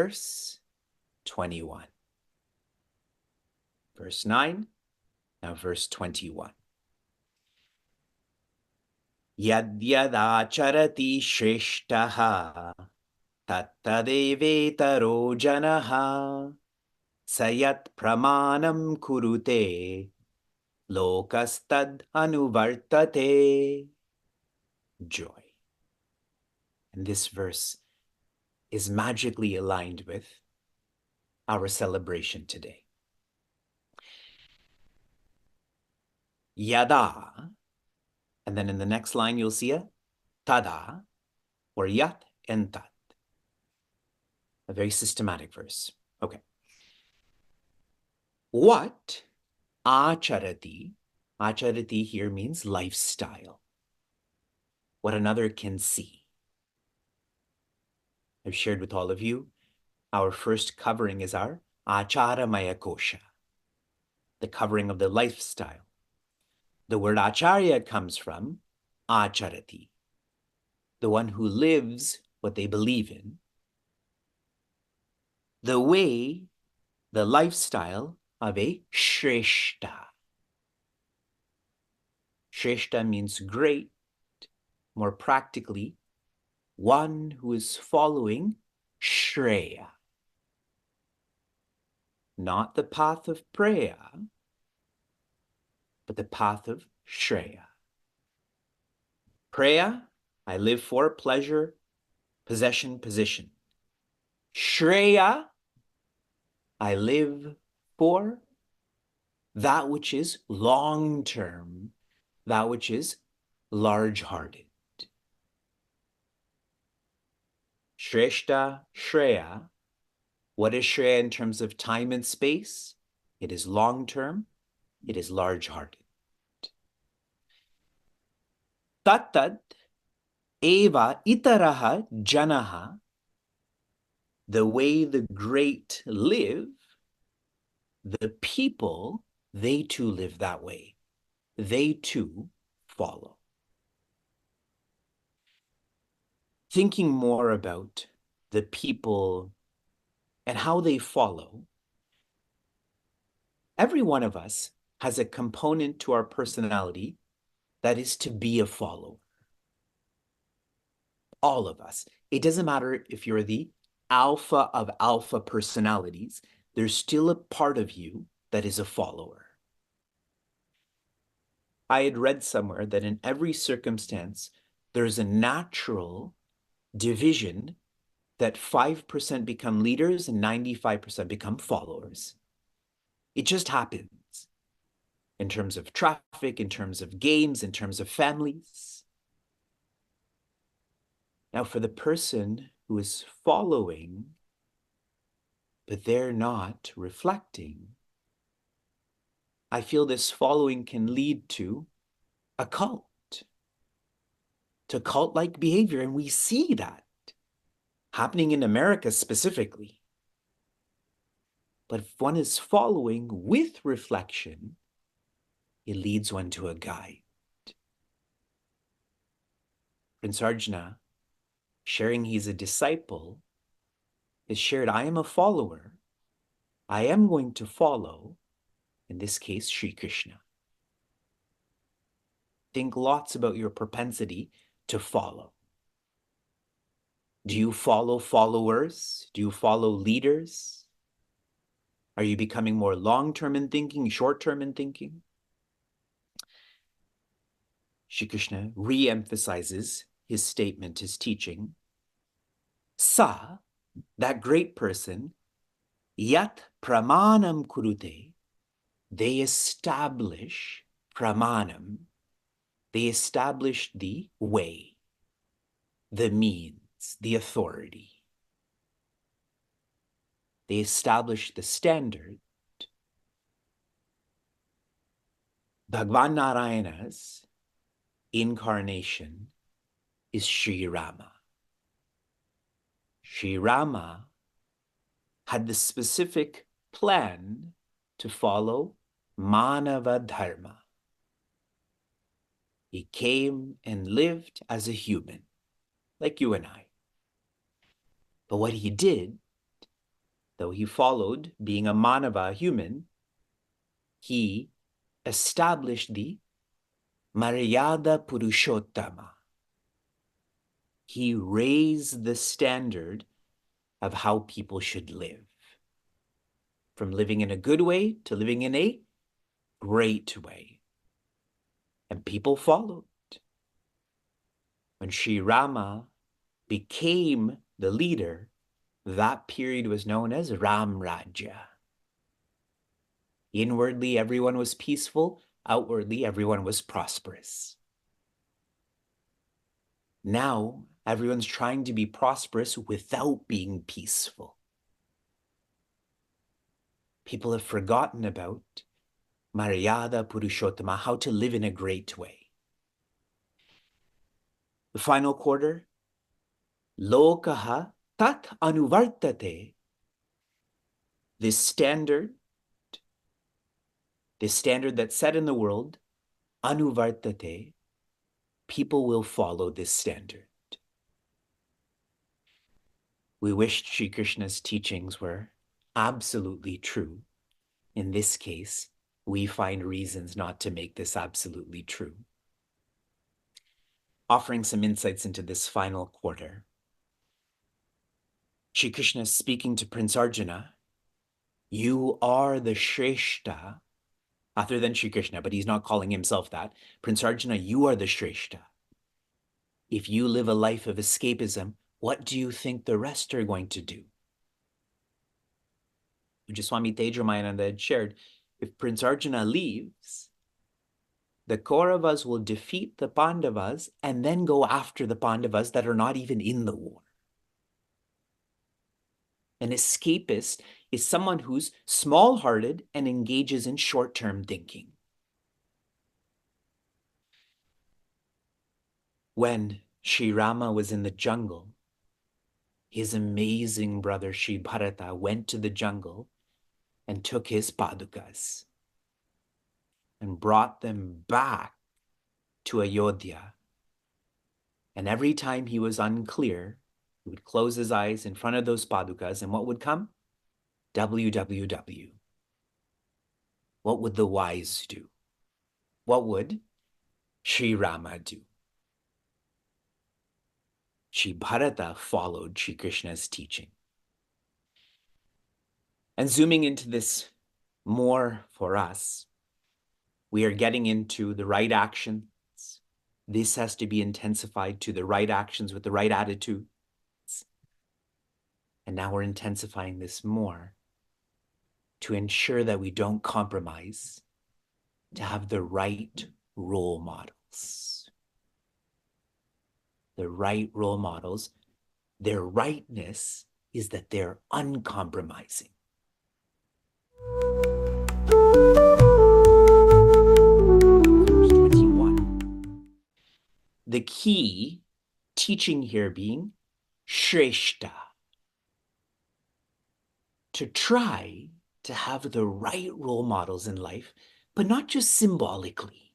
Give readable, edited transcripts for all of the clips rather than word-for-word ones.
verse 21. Verse 9, now verse 21. Yadyadacharati shreshtaha tattadevetaro janaha sayat pramanam kurute lokastad anuvartate. Joy. And this verse is magically aligned with our celebration today. Yada, and then in the next line you'll see a tada, or yat and tat. A very systematic verse. Okay. What acharati, acharati here means lifestyle, what another can see. I've shared with all of you, our first covering is our acharamaya kosha, the covering of the lifestyle. The word acharya comes from acharati, the one who lives what they believe in, the way, the lifestyle of a shreshta. Shreshta means great, more practically, one who is following Shreya. Not the path of Preya, but the path of Shreya. Preya, I live for pleasure, possession, position. Shreya, I live for that which is long-term, that which is large-hearted. Shreshta, Shreya. What is Shreya in terms of time and space? It is long-term, it is large-hearted. Tattad eva itaraha janaha, the way the great live, the people, they too live that way. They too follow. Thinking more about the people and how they follow, every one of us has a component to our personality that is to be a follower. All of us. It doesn't matter if you're the alpha of alpha personalities, there's still a part of you that is a follower. I had read somewhere that in every circumstance, there's a natural division that 5% become leaders and 95% become followers. It just happens in terms of traffic, in terms of games, in terms of families. Now, for the person who is following, but they're not reflecting, I feel this following can lead to a cult, to cult-like behavior, and we see that happening in America specifically. But if one is following with reflection, it leads one to a guide. Prince Arjuna, sharing he's a disciple, is shared, I am a follower. I am going to follow, in this case, Shri Krishna. Think lots about your propensity to follow. Do you follow followers? Do you follow leaders? Are you becoming more long-term in thinking, short-term in thinking? Shri Krishna re-emphasizes his statement, his teaching. Sa, that great person, yat pramanam kurute, they establish pramanam, they establish the way, the means, the authority. They establish the standard. Bhagavan Narayana's incarnation is Sri Rama. Sri Rama had the specific plan to follow Manava Dharma. He came and lived as a human, like you and I. But what he did though he followed being a manava, a human, he established the Maryada Purushottama. He raised the standard of how people should live. From living in a good way to living in a great way. And people followed. When Sri Rama became the leader, that period was known as Ram Rajya. Inwardly, everyone was peaceful. Outwardly, everyone was prosperous. Now, everyone's trying to be prosperous without being peaceful. People have forgotten about Maryada Purushottama, how to live in a great way. The final quarter, Lokaha tat anuvartate. This standard that's set in the world, anuvartate, people will follow this standard. We wished Shri Krishna's teachings were absolutely true. In this case, we find reasons not to make this absolutely true. Offering some insights into this final quarter. Shri Krishna is speaking to Prince Arjuna. You are the Shreshta, other than Shri Krishna, but he's not calling himself that. Prince Arjuna, you are the Shreshta. If you live a life of escapism, what do you think the rest are going to do? Swami Tejamayana had shared, if Prince Arjuna leaves, the Kauravas will defeat the Pandavas and then go after the Pandavas that are not even in the war. An escapist is someone who's small-hearted and engages in short-term thinking. When Sri Rama was in the jungle, his amazing brother Sri Bharata went to the jungle and took his padukas and brought them back to Ayodhya. And every time he was unclear, he would close his eyes in front of those padukas, and what would come? WWW. What would the wise do? What would Sri Rama do? Sri Bharata followed Sri Krishna's teaching. And zooming into this more for us, we are getting into the right actions. This has to be intensified to the right actions with the right attitudes. And now we're intensifying this more to ensure that we don't compromise, to have the right role models. The right role models, their rightness is that they're uncompromising. Verse 21. The key teaching here being Shreshta. To try to have the right role models in life, but not just symbolically.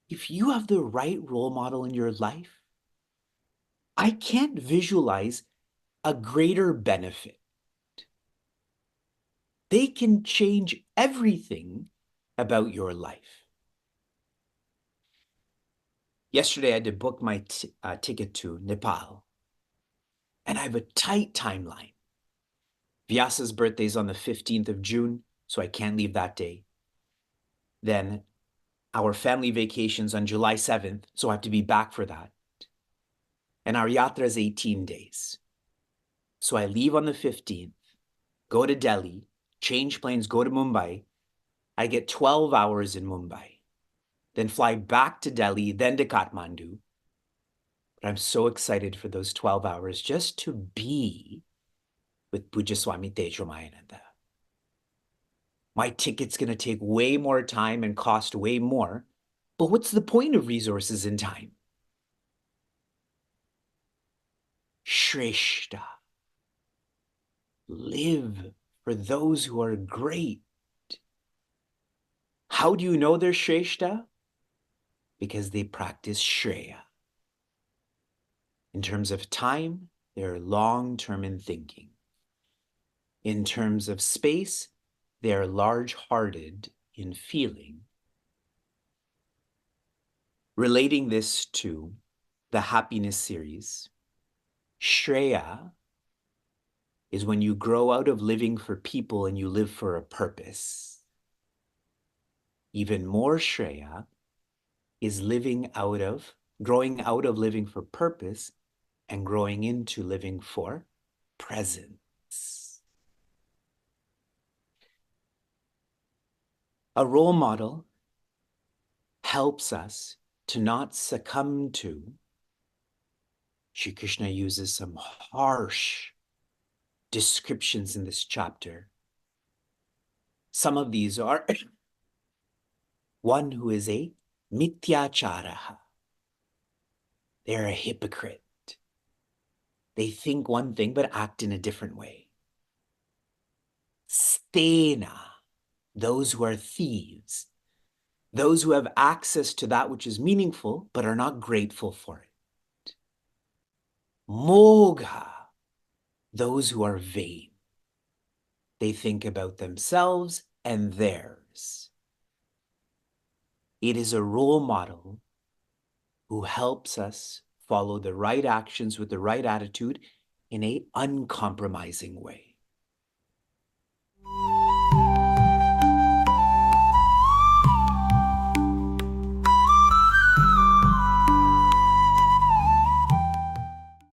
If you have the right role model in your life, I can't visualize a greater benefit. They can change everything about your life. Yesterday, I had to book my ticket to Nepal, and I have a tight timeline. Vyasa's birthday is on the 15th of June, so I can't leave that day. Then our family vacation's on July 7th, so I have to be back for that. And our yatra is 18 days. So I leave on the 15th, go to Delhi, change planes, go to Mumbai. I get 12 hours in Mumbai, then fly back to Delhi, then to Kathmandu. But I'm so excited for those 12 hours just to be with Pujya Swami Tejomayananda. My ticket's going to take way more time and cost way more, but what's the point of resources and time? Shreshta. Live for those who are great. How do you know they're Shreshta? Because they practice Shreya. In terms of time, they're long-term in thinking. In terms of space, they are large-hearted in feeling. Relating this to the happiness series, Shreya is when you grow out of living for people and you live for a purpose. Even more Shreya is growing out of living for purpose and growing into living for presence. A role model helps us to not succumb to. Shri Krishna uses some harsh descriptions in this chapter. Some of these are one who is a mityacharaha. They're a hypocrite. They think one thing but act in a different way. Stena, those who are thieves, those who have access to that which is meaningful but are not grateful for it. Mogha, those who are vain. They think about themselves and theirs. It is a role model who helps us follow the right actions with the right attitude in an uncompromising way.